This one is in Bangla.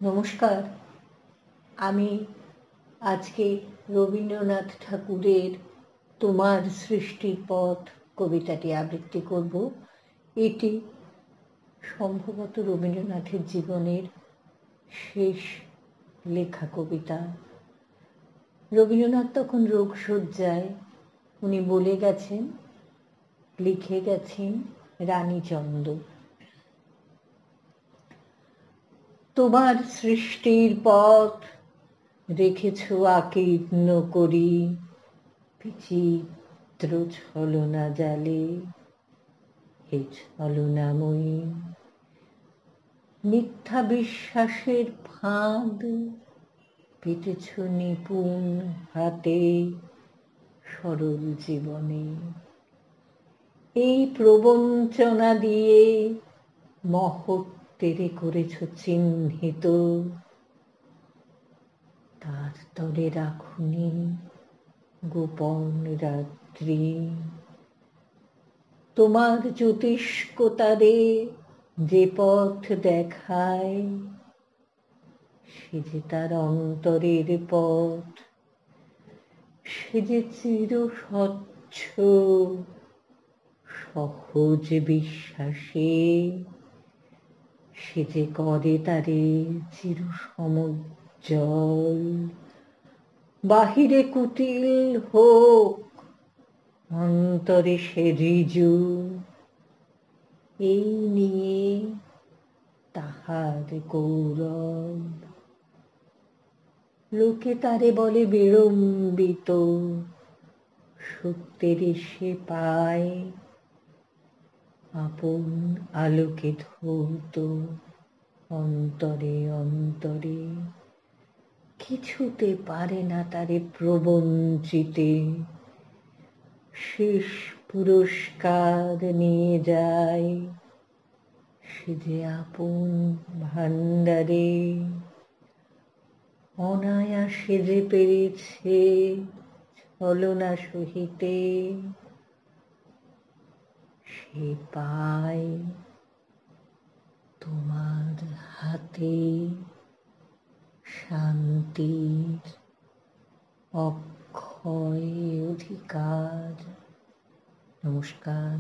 নমস্কার। আমি আজকে রবীন্দ্রনাথ ঠাকুরের তোমার সৃষ্টির পথ কবিতাটি আবৃত্তি করব। এটি সম্ভবত রবীন্দ্রনাথের জীবনের শেষ লেখা কবিতা। রবীন্দ্রনাথ তখন রোগশয্যায়। উনি বলে গেছেন, লিখে গেছেন রানীচন্দ্র। তোমার সৃষ্টির পথ রেখেছ আকীর্ণ করি, বিচিত্র ছলনা জালে হে ছলনাময়ী। মিথ্যা বিশ্বাসের ফাঁদ পেতেছ নিপুণ হাতে সরল জীবনে। এই প্রবঞ্চনা দিয়ে মহৎ তেরে করেছ চিহ্নিত, তার তলে রাখুনি গোপন রাত্রি। তোমার জ্যোতিষ্কতারে যে পথ দেখায়, সে যে তার অন্তরের পথ। সে যে চির স্বচ্ছ সহজ বিশ্বাসে, সে যে করে তারে চির সমুজ্জ্বল। বাহিরে কুটিল হোক, অন্তরে সে ঋজু, এই নিয়ে তাহার গৌরব। লোকে তারে বলে বিড়ম্বিত, সত্যের সে পায় আপন আলোকে ধৌত অন্তরে অন্তরে। কিছুতে পারে না তারে প্রবঞ্চিতে, শেষ পুরস্কার নিয়ে যায় সে যে আপন ভাণ্ডারে। অনায়াসে যে পেরেছে ছলনা সহিতে, সে পায় তোমার হাতে শান্তির অক্ষয় অধিকার। নমস্কার।